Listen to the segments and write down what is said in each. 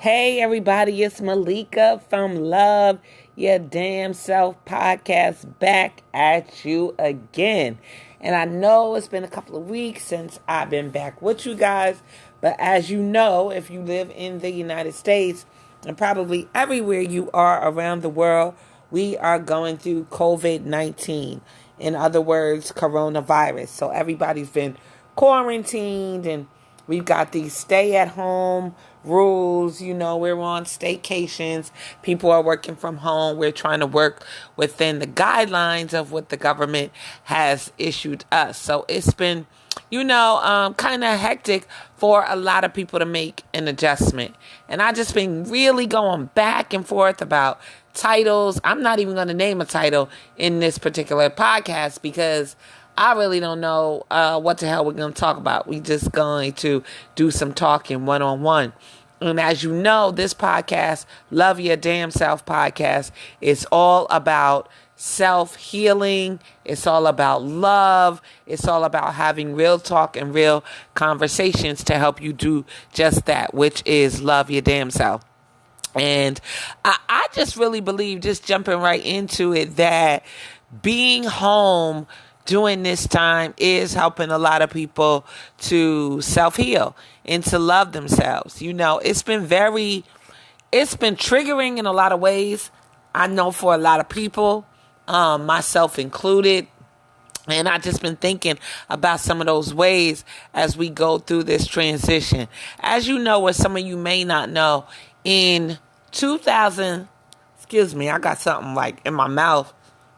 Hey everybody, it's Malika from Love Your Damn Self podcast back at you again. And I know it's been a couple of weeks since I've been back with you guys, but as you know, if you live in the United States and probably everywhere you are around the world, we are going through COVID-19. In other words, coronavirus. So everybody's been quarantined and we've got these stay-at-home rules. We're on staycations. People are working from home. We're trying to work within the guidelines of what the government has issued us. So it's been, kind of hectic for a lot of people to make an adjustment. And I just been really going back and forth about titles. I'm not even going to name a title in this particular podcast because I really don't know what the hell we're going to talk about. We just going to do some talking one-on-one. And as you know, this podcast, Love Your Damn Self podcast, is all about self-healing. It's all about love. It's all about having real talk and real conversations to help you do just that, which is love your damn self. And I just really believe, just jumping right into it, that being home during this time is helping a lot of people to self-heal and to love themselves. It's been triggering in a lot of ways. I know for a lot of people, myself included. And I just been thinking about some of those ways as we go through this transition. As you know, or some of you may not know, in 2000, I got something like in my mouth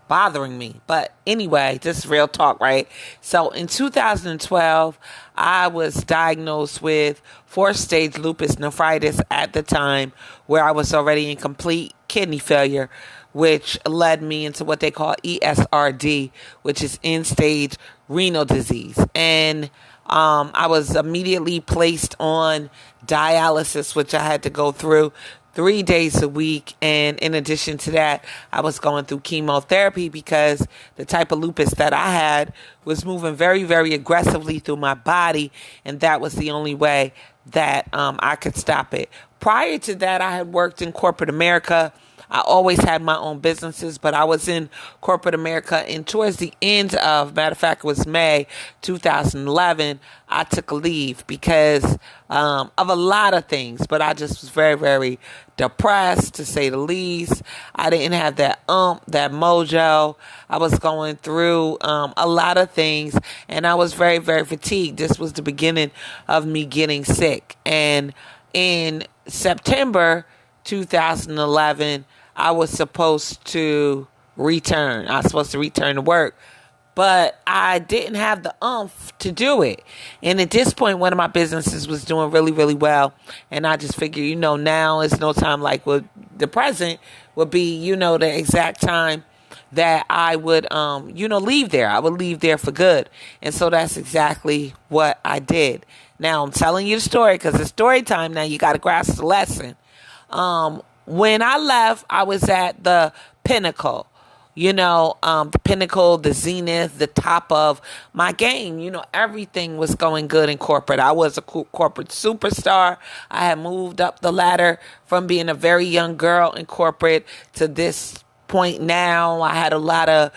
bothering me. But anyway, just real talk, right? So in 2012, I was diagnosed with 4th-stage lupus nephritis at the time, where I was already in complete kidney failure, which led me into what they call ESRD, which is end-stage renal disease. And I was immediately placed on dialysis, which I had to go through 3 days a week. And in addition to that, I was going through chemotherapy because the type of lupus that I had was moving very, very aggressively through my body. And that was the only way that I could stop it. Prior to that, I had worked in corporate America. I always had my own businesses, but I was in corporate America, and towards the end of, matter of fact, it was May 2011, I took a leave because of a lot of things, but I just was very, very depressed, to say the least. I didn't have that mojo. I was going through a lot of things, and I was very, very fatigued. This was the beginning of me getting sick. And in September 2011, I was supposed to return. I was supposed to return to work, but I didn't have the oomph to do it. And at this point, one of my businesses was doing really, really well. And I just figured, now is no time like the present would be, the exact time that I would, leave there. I would leave there for good. And so that's exactly what I did. Now I'm telling you the story because it's story time. Now you got to grasp the lesson. When I left, I was at the Pinnacle, the Pinnacle, the zenith, the top of my game. Everything was going good in corporate. I was a corporate superstar. I had moved up the ladder from being a very young girl in corporate to this point now. I had a lot of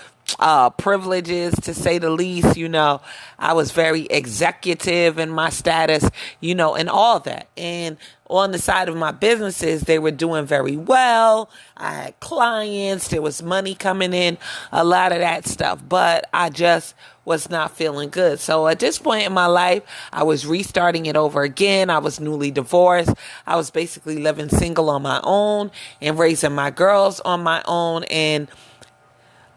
privileges, to say the least. I was very executive in my status, and all that. And on the side of my businesses, they were doing very well. I had clients, there was money coming in, a lot of that stuff, but I just was not feeling good. So at this point in my life, I was restarting it over again. I was newly divorced. I was basically living single on my own and raising my girls on my own, and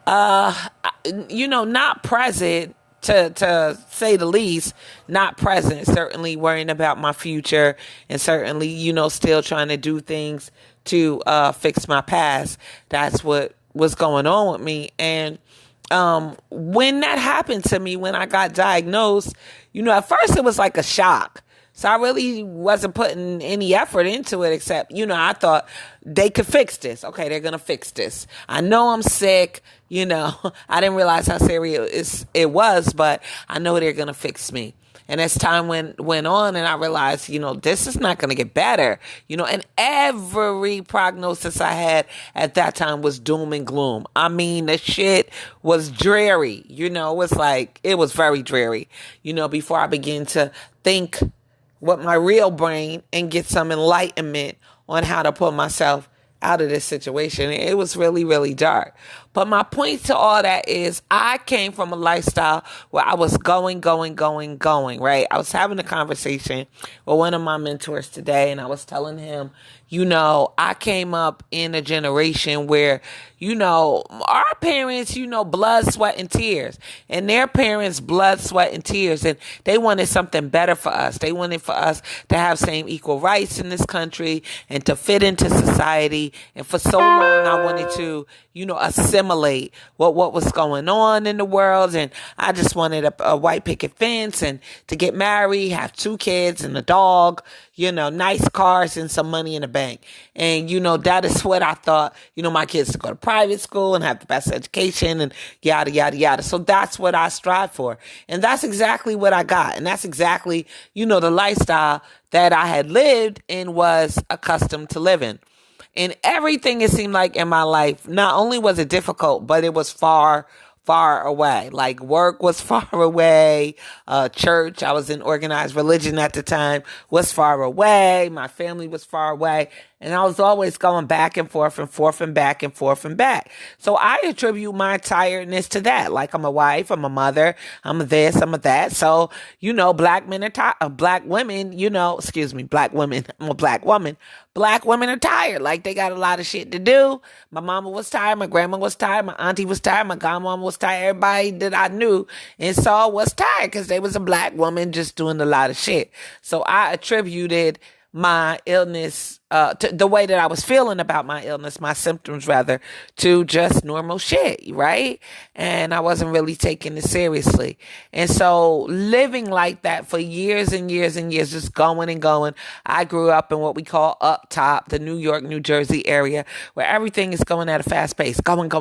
not present, to say the least, not present, certainly worrying about my future, and certainly, still trying to do things to fix my past. That's what was going on with me. And when that happened to me, when I got diagnosed, at first it was like a shock. So I really wasn't putting any effort into it, except, I thought they could fix this. Okay, they're going to fix this. I know I'm sick. I didn't realize how serious it was, but I know they're going to fix me. And as time went on, and I realized, this is not going to get better, and every prognosis I had at that time was doom and gloom. I mean, the shit was dreary, it was very dreary, before I began to think with my real brain and get some enlightenment on how to pull myself out of this situation. It was really, really dark. But my point to all that is I came from a lifestyle where I was going, right? I was having a conversation with one of my mentors today, and I was telling him, I came up in a generation where, our parents, blood, sweat, and tears, and their parents, blood, sweat, and tears, and they wanted something better for us. They wanted for us to have same equal rights in this country and to fit into society. And for so long, I wanted to, assimilate what was going on in the world. And I just wanted a white picket fence and to get married, have 2 kids and a dog, nice cars and some money in the bank. And, that is what I thought, my kids to go to private school and have the best education and yada, yada, yada. So that's what I strive for. And that's exactly what I got. And that's exactly, the lifestyle that I had lived and was accustomed to living. And everything, it seemed like, in my life, not only was it difficult, but it was far away. Like, work was far away. Church, I was in organized religion at the time, was far away. My family was far away. And I was always going back and forth and forth and back and forth and back. So I attribute my tiredness to that. Like, I'm a wife, I'm a mother, I'm a this, I'm a that. So, black women, black women, I'm a black woman. Black women are tired. Like, they got a lot of shit to do. My mama was tired. My grandma was tired. My auntie was tired. My godmama was tired. Everybody that I knew and saw was tired because they was a black woman just doing a lot of shit. So I attributed my illness, to the way that I was feeling about my illness, my symptoms rather, to just normal shit, right? And I wasn't really taking it seriously. And so living like that for years and years and years, just going and going. I grew up in what we call up top, the New York, New Jersey area, where everything is going at a fast pace, going.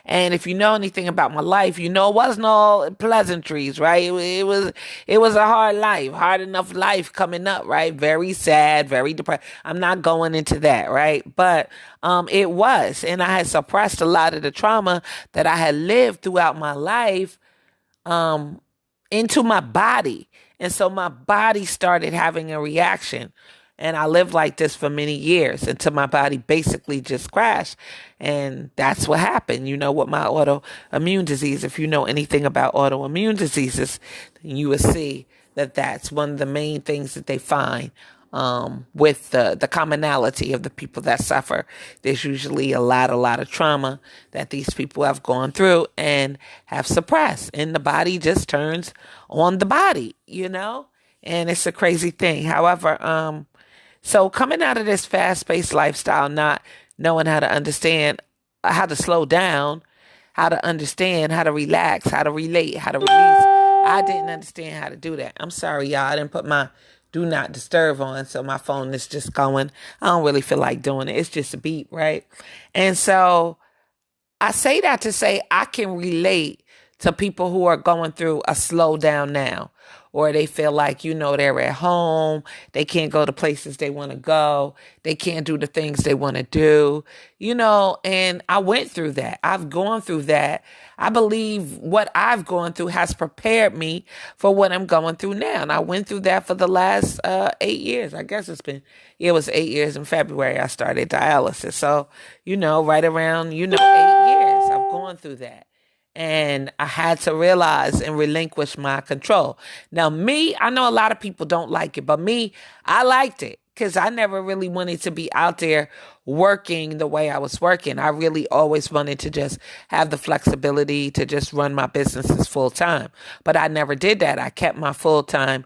And if you know anything about my life, it wasn't all pleasantries, right? It was a hard life, hard enough life coming up, right? Very sad, very depressed. I'm not going into that, right? But it was, and I had suppressed a lot of the trauma that I had lived throughout my life into my body. And so my body started having a reaction. And I lived like this for many years until my body basically just crashed. And that's what happened, with my autoimmune disease. If you know anything about autoimmune diseases, then you will see that that's one of the main things that they find with the commonality of the people that suffer. There's usually a lot of trauma that these people have gone through and have suppressed. And the body just turns on the body, and it's a crazy thing. However, so coming out of this fast-paced lifestyle, not knowing how to understand how to slow down, how to understand, how to relax, how to relate, how to release, I didn't understand how to do that. I'm sorry, y'all. I didn't put my do not disturb on, so my phone is just going. I don't really feel like doing it. It's just a beep, right? And so I say that to say I can relate to people who are going through a slow down now, or they feel like, they're at home. They can't go to places they want to go. They can't do the things they want to do, and I went through that. I've gone through that. I believe what I've gone through has prepared me for what I'm going through now. And I went through that for the last 8 years. I guess it was 8 years in February I started dialysis. So, right around, 8 years I've gone through that. And I had to realize and relinquish my control. Now, I know a lot of people don't like it, but I liked it because I never really wanted to be out there working the way I was working. I really always wanted to just have the flexibility to just run my businesses full time. But I never did that. I kept my full time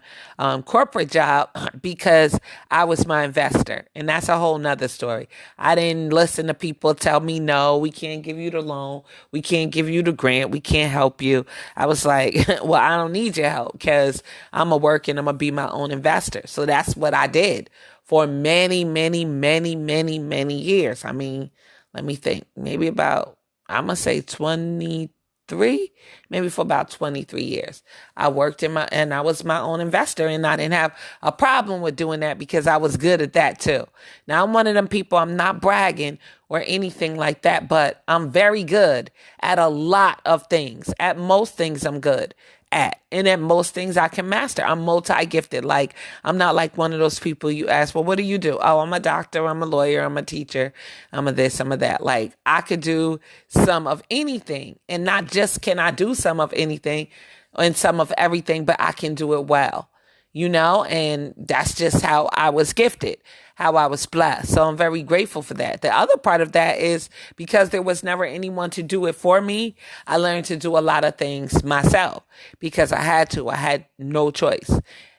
corporate job because I was my investor. And that's a whole nother story. I didn't listen to people tell me, no, we can't give you the loan. We can't give you the grant. We can't help you. I was like, well, I don't need your help because I'm going to work and I'm going to be my own investor. So that's what I did for many, many, many, many, many years. I mean, let me think, maybe about, I'm going to say 22 maybe for about 23 years. I worked and I was my own investor, and I didn't have a problem with doing that because I was good at that too. Now I'm one of them people, I'm not bragging or anything like that, but I'm very good at a lot of things. At most things I'm good at. And at most things I can master. I'm multi-gifted. Like, I'm not like one of those people you ask, well, what do you do? Oh, I'm a doctor, I'm a lawyer, I'm a teacher, I'm a this, I'm a that. Like, I could do some of anything. And not just can I do some of anything and some of everything, but I can do it well. And that's just how I was gifted, how I was blessed. So I'm very grateful for that. The other part of that is because there was never anyone to do it for me, I learned to do a lot of things myself because I had to. I had no choice.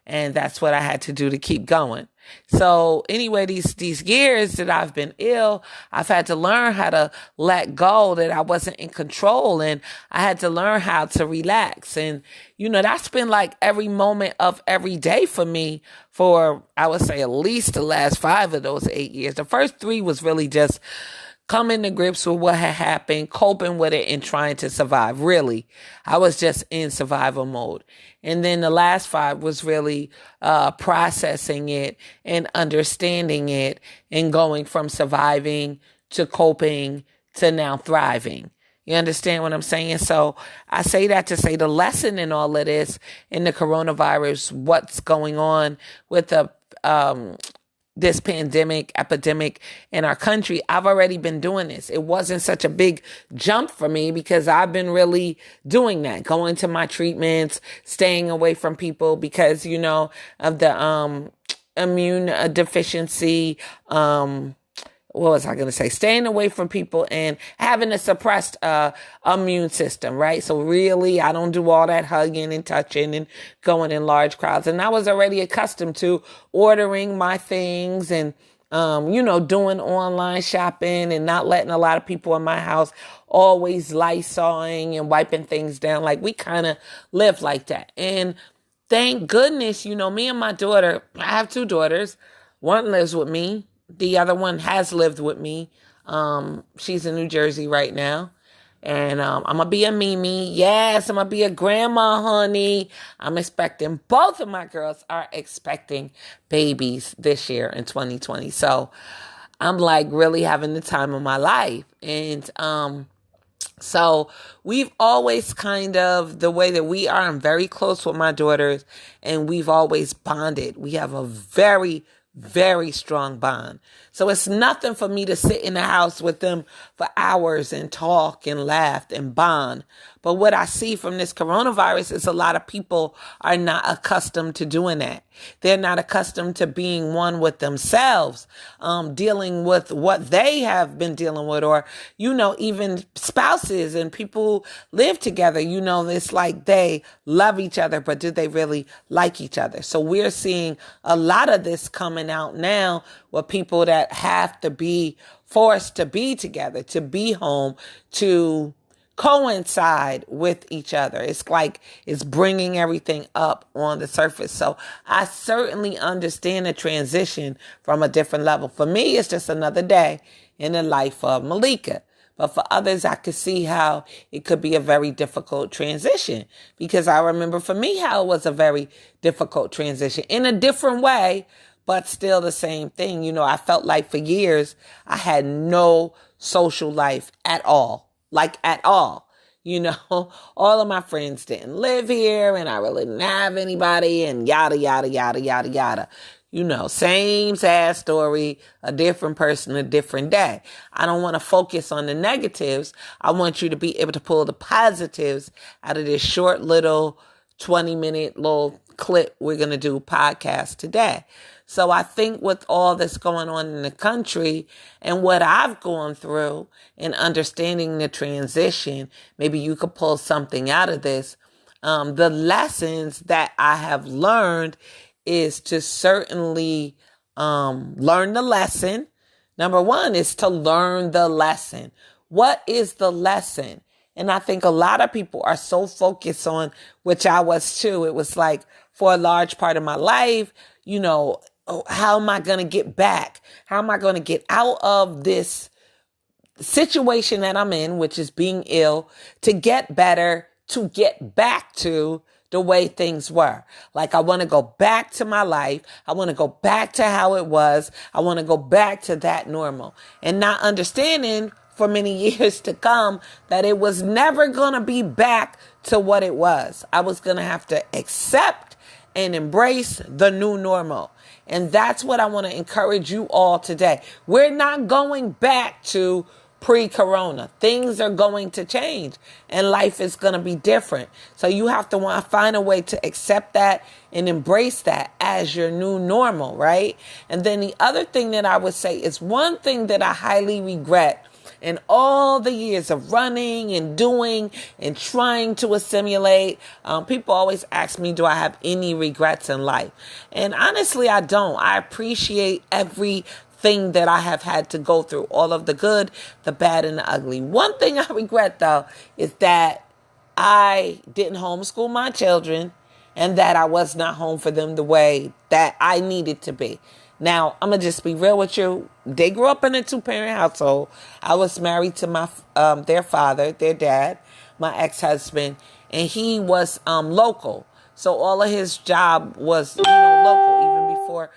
And that's what I had to do to keep going. So anyway, these years that I've been ill, I've had to learn how to let go, that I wasn't in control, and I had to learn how to relax. And, that's been like every moment of every day for me for, I would say, at least the last 5 of those 8 years. The first 3 was really just coming to grips with what had happened, coping with it, and trying to survive. Really, I was just in survival mode. And then the last 5 was really processing it and understanding it and going from surviving to coping to now thriving. You understand what I'm saying? So I say that to say the lesson in all of this, in the coronavirus, what's going on with the this epidemic in our country, I've already been doing this. It wasn't such a big jump for me because I've been really doing that, going to my treatments, staying away from people because, of the immune deficiency, what was I going to say? Staying away from people and having a suppressed immune system, right? So really, I don't do all that hugging and touching and going in large crowds. And I was already accustomed to ordering my things and, doing online shopping and not letting a lot of people in my house always Lysoling and wiping things down. Like, we kind of live like that. And thank goodness, me and my daughter, I have 2 daughters. One lives with me. The other one has lived with me. She's in New Jersey right now. And I'm going to be a Mimi. Yes, I'm going to be a grandma, honey. I'm expecting, both of my girls are expecting babies this year in 2020. So I'm like really having the time of my life. And so we've always kind of, the way that we are, I'm very close with my daughters, and we've always bonded. We have a very, very strong bond. So it's nothing for me to sit in the house with them for hours and talk and laugh and bond. But what I see from this coronavirus is a lot of people are not accustomed to doing that. They're not accustomed to being one with themselves, dealing with what they have been dealing with, or, even spouses and people live together. It's like they love each other, but do they really like each other? So we're seeing a lot of this coming out now with people that have to be forced to be together, to be home, to coincide with each other. It's like it's bringing everything up on the surface. So I certainly understand the transition from a different level. For me, it's just another day in the life of Malika. But for others, I could see how it could be a very difficult transition, because I remember for me how it was a very difficult transition in a different way, but still the same thing. I felt like for years I had no social life at all. Like at all. All of my friends didn't live here and I really didn't have anybody and yada, yada, yada, yada, yada. Same sad story, a different person, a different day. I don't want to focus on the negatives. I want you to be able to pull the positives out of this short little 20-minute little clip we're going to do podcast today. So I think with all that's going on in the country and what I've gone through and understanding the transition, maybe you could pull something out of this. The lessons that I have learned is to certainly learn the lesson. Number 1 is to learn the lesson. What is the lesson? And I think a lot of people are so focused on, which I was too. It was like for a large part of my life, how am I going to get back? How am I going to get out of this situation that I'm in, which is being ill, to get better, to get back to the way things were. Like, I want to go back to my life. I want to go back to how it was. I want to go back to that normal, and not understanding for many years to come that it was never going to be back to what it was. I was going to have to accept and embrace the new normal. And that's what I want to encourage you all today. We're not going back to pre-corona. Things are going to change and life is going to be different. So you have to want to find a way to accept that and embrace that as your new normal, right? And then the other thing that I would say is, one thing that I highly regret in all the years of running and doing and trying to assimilate, people always ask me, do I have any regrets in life? And honestly, I don't. I appreciate everything that I have had to go through, all of the good, the bad, and the ugly. One thing I regret, though, is that I didn't homeschool my children and that I was not home for them the way that I needed to be. Now, I'm going to just be real with you. They grew up in a 2-parent household. I was married to their father, their dad, my ex-husband, and he was local. So all of his job was, local, even before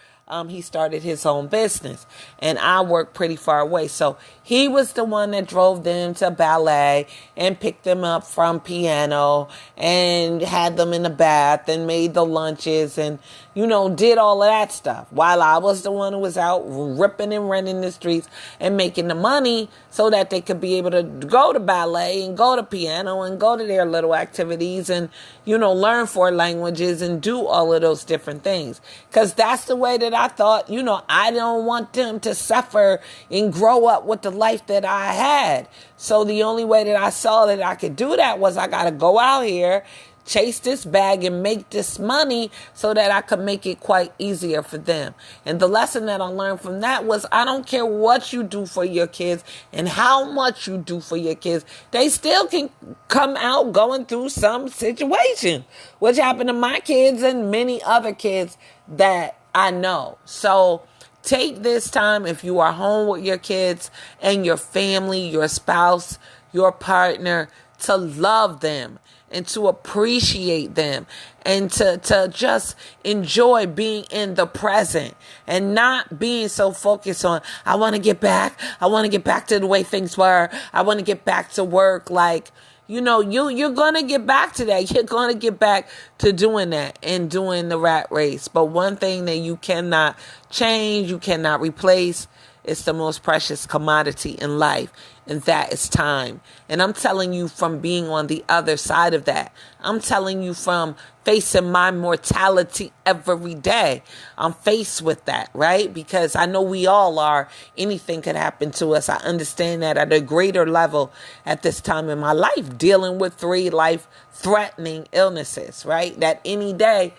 he started his own business. And I worked pretty far away. So he was the one that drove them to ballet and picked them up from piano and had them in the bath and made the lunches and, did all of that stuff. While I was the one who was out ripping and running the streets and making the money so that they could be able to go to ballet and go to piano and go to their little activities and, learn 4 languages and do all of those different things. Because that's the way that I thought, I don't want them to suffer and grow up with the life that I had. So the only way that I saw that I could do that was I got to go out here, chase this bag and make this money so that I could make it quite easier for them. And the lesson that I learned from that was, I don't care what you do for your kids and how much you do for your kids. They still can come out going through some situation, which happened to my kids and many other kids that I know. So take this time, if you are home with your kids and your family, your spouse, your partner, to love them and to appreciate them and to just enjoy being in the present and not being so focused on, I want to get back to the way things were. I want to get back to work. Like, you're going to get back to that. You're going to get back to doing that and doing the rat race. But one thing that you cannot change, you cannot replace, is the most precious commodity in life, and that is time. And I'm telling you from being on the other side of that. I'm telling you from facing my mortality every day. I'm faced with that, right? Because I know we all are. Anything could happen to us. I understand that at a greater level at this time in my life, dealing with 3 life-threatening illnesses, right? That any day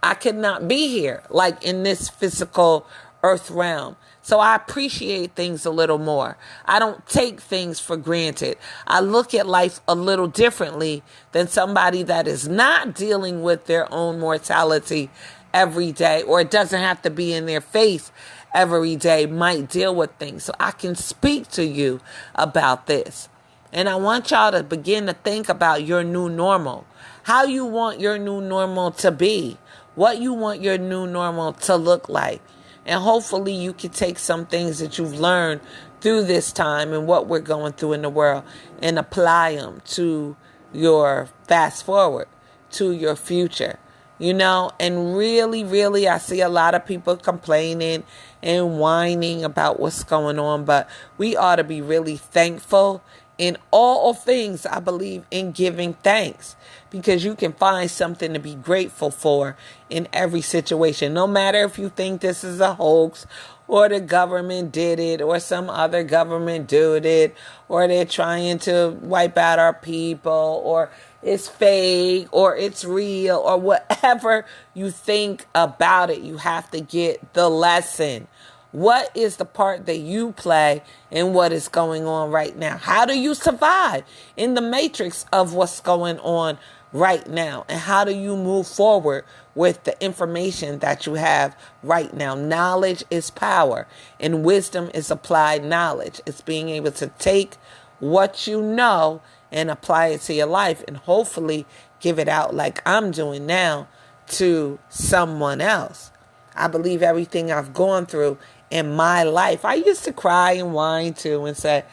I could not be here, like in this physical earth realm. So I appreciate things a little more. I don't take things for granted. I look at life a little differently than somebody that is not dealing with their own mortality every day, or it doesn't have to be in their face every day, might deal with things. So I can speak to you about this. And I want y'all to begin to think about your new normal, how you want your new normal to be, what you want your new normal to look like. And hopefully you can take some things that you've learned through this time and what we're going through in the world and apply them to your fast forward, to your future, and really, I see a lot of people complaining and whining about what's going on, but we ought to be really thankful. In all things, I believe in giving thanks, because you can find something to be grateful for in every situation. No matter if you think this is a hoax, or the government did it, or some other government did it, or they're trying to wipe out our people, or it's fake, or it's real, or whatever you think about it, you have to get the lesson. What is the part that you play in what is going on right now? How do you survive in the matrix of what's going on right now? And how do you move forward with the information that you have right now? Knowledge is power, and wisdom is applied knowledge. It's being able to take what you know and apply it to your life, and hopefully give it out like I'm doing now to someone else. I believe everything I've gone through in my life. I used to cry and whine too and say,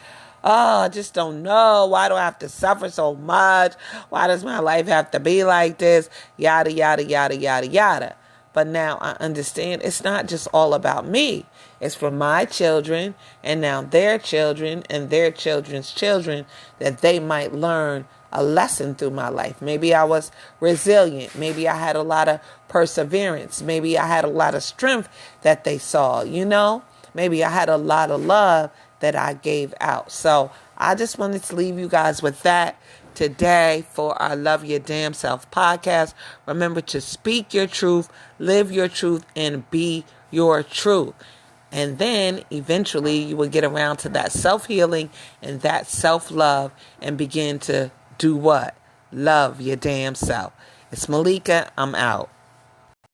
oh, I just don't know. Why do I have to suffer so much? Why does my life have to be like this? Yada, yada, yada, yada, yada. But now I understand it's not just all about me. It's for my children, and now their children and their children's children, that they might learn a lesson through my life. Maybe I was resilient. Maybe I had a lot of perseverance. Maybe I had a lot of strength that they saw, Maybe I had a lot of love that I gave out. So I just wanted to leave you guys with that today for our Love Your Damn Self podcast. Remember to speak your truth, live your truth, and be your truth. And then eventually you will get around to that self-healing and that self-love and begin to do what? Love your damn self. It's Malika. I'm out.